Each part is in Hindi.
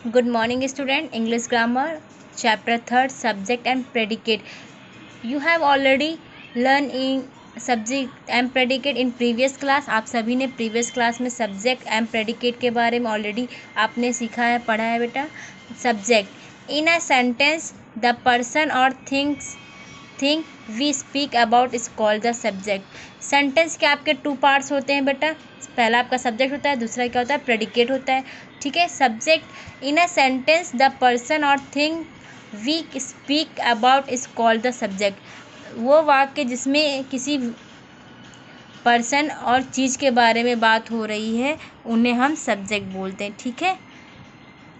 Good morning, student. English grammar, chapter 3, subject and predicate. You have already learned in subject and predicate in previous class. आप सभी ने previous class में subject and predicate के बारे में already आपने सीखा है, पढ़ा है बेटा. Subject in a sentence, the person or thing we speak about is called the subject. Sentence के आपके टू पार्ट्स होते हैं बेटा. पहला आपका सब्जेक्ट होता है, दूसरा क्या होता है, प्रेडिकेट होता है. ठीक है. Subject in a sentence the person or thing we speak about is called the subject. वो वाक्य जिसमें किसी पर्सन और चीज़ के बारे में बात हो रही है उन्हें हम सब्जेक्ट बोलते हैं. ठीक है.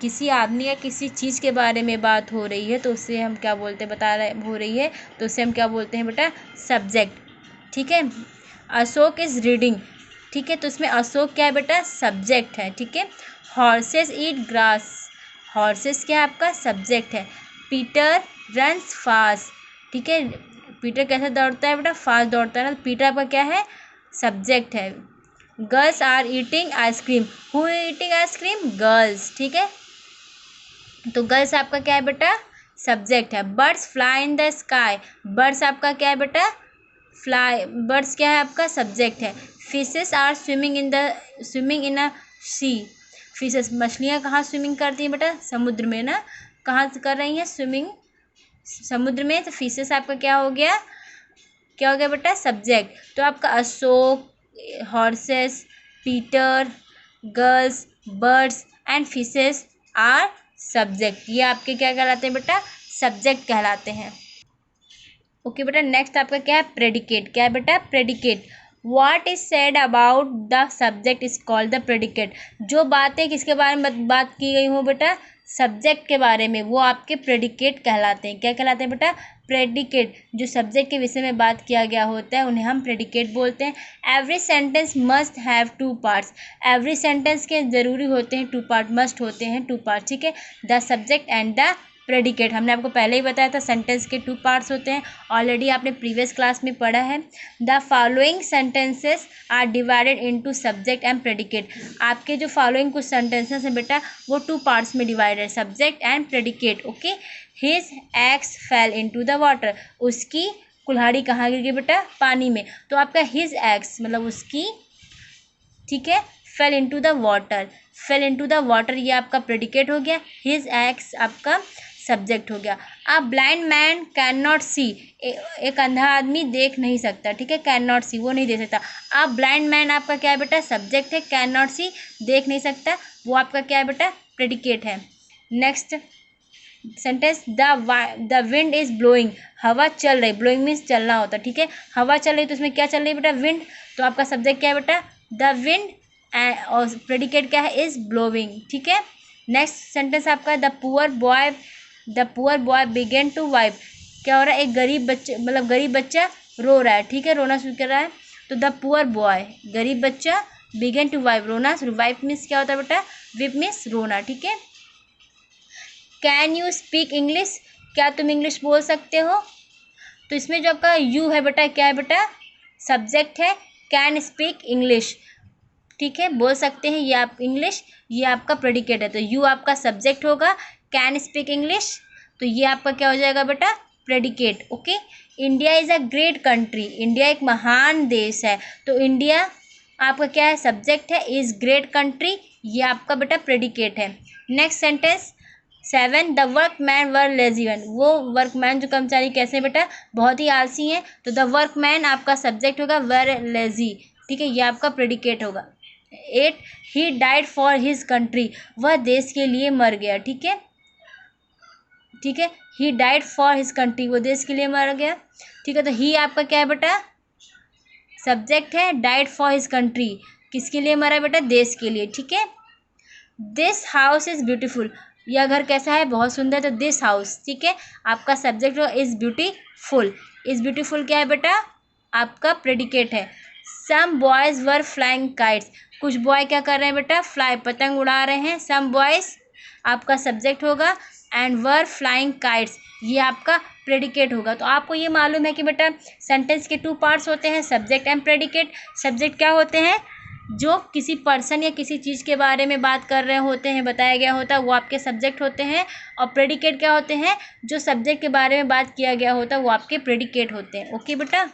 किसी आदमी या किसी चीज़ के बारे में बात हो रही है तो उससे हम क्या बोलते हैं, हो रही है तो उससे हम क्या बोलते हैं बेटा, सब्जेक्ट. ठीक है. Ashok is reading. ठीक है. तो इसमें अशोक क्या है बेटा, सब्जेक्ट है. ठीक है. हॉर्सेस ईट ग्रास. हॉर्सेस क्या है आपका सब्जेक्ट है. Peter runs fast. ठीक है. पीटर कैसे दौड़ता है बेटा, फास्ट दौड़ता है ना. पीटर आपका क्या है, सब्जेक्ट है. Girls are eating ice cream. Who eating ice cream, girls. ठीक है. तो गर्ल्स आपका क्या है बेटा, सब्जेक्ट है. Birds fly in the sky. Birds आपका क्या है बेटा, फ्लाई. बर्ड्स क्या है आपका सब्जेक्ट है. Fishes are swimming in a sea. Fishes मछलियाँ कहाँ स्विमिंग करती हैं बेटा, समुद्र में ना. कहाँ कर रही हैं स्विमिंग, समुद्र में. तो फिशेस आपका क्या हो गया बेटा, सब्जेक्ट. तो आपका Ashok, horses, Peter, girls, birds and fishes are subject. ये आपके क्या कहलाते हैं बेटा, सब्जेक्ट कहलाते हैं. ओके बेटा. नेक्स्ट आपका क्या है, प्रेडिकेट. क्या है बेटा, predicate. What is said about the subject is called the predicate. जो बातें किसके बारे में बात की गई हो बेटा, सब्जेक्ट के बारे में, वो आपके प्रेडिकेट कहलाते हैं. क्या कहलाते हैं बेटा, प्रेडिकेट. जो सब्जेक्ट के विषय में बात किया गया होता है उन्हें हम प्रेडिकेट बोलते हैं. Every sentence must have two parts. Every sentence के ज़रूरी होते हैं टू पार्ट, मस्ट होते हैं टू पार्ट. ठीक है. The subject and the predicate. हमने आपको पहले ही बताया था सेंटेंस के टू पार्ट्स होते हैं, ऑलरेडी आपने प्रीवियस क्लास में पढ़ा है. The following sentences are divided into subject and predicate. आपके जो फॉलोइंग कुछ सेंटेंसेस हैं बेटा वो टू पार्ट्स में डिवाइडेड है, subject and predicate. Okay. His axe fell into the water. उसकी कुल्हाड़ी कहाँ गिर गई बेटा, पानी में. तो आपका हिज एक्स मतलब उसकी, ठीक है, fail into the water. Fail into the water ये आपका प्रेडिकेट हो गया. हिज एक्स आपका सब्जेक्ट हो गया. A blind man can not see. एक अंधा आदमी देख नहीं सकता. ठीक है. कैन नॉट सी वो नहीं देख सकता. अ ब्लाइंड मैन आपका क्या है बेटा, सब्जेक्ट है. कैन नॉट सी देख नहीं सकता, वो आपका क्या है बेटा, प्रेडिकेट है. Next sentence, the wind is blowing. हवा चल रही. ब्लोइंग मीन्स चलना होता है. ठीक है. हवा चल रही तो उसमें क्या चल रही है बेटा, विंड. तो आपका सब्जेक्ट क्या है बेटा, द विंड. और प्रेडिकेट क्या है, इज ब्लोइंग. ठीक है. नेक्स्ट सेंटेंस आपका, the poor boy began to wipe. क्या हो रहा है, एक गरीब बच्चे मतलब गरीब बच्चा रो रहा है. ठीक है. रोना शुरू कर रहा है. तो द पुअर बॉय गरीब बच्चा, बिगेन टू वाइप रोना शुरू. वाइप मीन्स क्या होता है बेटा, विप मीन्स रोना. ठीक है. Can you speak English. क्या तुम इंग्लिश बोल सकते हो. तो इसमें जो आपका यू है बेटा क्या है बेटा, सब्जेक्ट है. Can speak English. ठीक है, बोल सकते हैं ये आप इंग्लिश, ये आपका प्रेडिकेट है. तो यू आपका सब्जेक्ट होगा. कैन स्पीक इंग्लिश तो ये आपका क्या हो जाएगा बेटा, predicate. Okay. India is a great country. India एक महान देश है. तो इंडिया आपका क्या है, सब्जेक्ट है. इज़ ग्रेट कंट्री ये आपका बेटा प्रेडिकेट है. Next sentence 7, the workman were lazy one. वो वर्कमैन जो कर्मचारी कैसे हैं बेटा, बहुत ही आलसी हैं. तो द वर्कमैन आपका सब्जेक्ट होगा, वर लेजी. ठीक है, ये आपका प्रेडिकेट होगा. 8, he died for his country. वह देश के लिए मर गया. ठीक है. ठीक है. He died for his country वो देश के लिए मर गया. ठीक है. तो ही आपका क्या है बेटा, सब्जेक्ट है. डाइड फॉर हिज कंट्री किसके लिए मरा बेटा, देश के लिए. ठीक है. This house is beautiful. यह घर कैसा है, बहुत सुंदर. तो दिस हाउस. ठीक है. आपका सब्जेक्ट हो इज़ ब्यूटीफुल. इज़ ब्यूटीफुल क्या है बेटा, आपका प्रेडिकेट है. सम बॉयज़ वर फ्लाइंग काइट्स. कुछ बॉय क्या कर रहे हैं बेटा, फ्लाई पतंग उड़ा रहे हैं. सम बॉयज़ आपका सब्जेक्ट होगा. एंड वर फ्लाइंग काइट्स ये आपका प्रेडिकेट होगा. तो आपको ये मालूम है कि बेटा सेंटेंस के टू पार्ट्स होते हैं, सब्जेक्ट एंड प्रेडिकेट. सब्जेक्ट क्या होते हैं, जो किसी पर्सन या किसी चीज़ के बारे में बात कर रहे होते हैं, बताया गया होता है, वो आपके सब्जेक्ट होते हैं। और प्रेडिकेट क्या होते हैं? जो सब्जेक्ट के बारे में बात किया गया होता है वो आपके प्रेडिकेट होते हैं। ओके बेटा।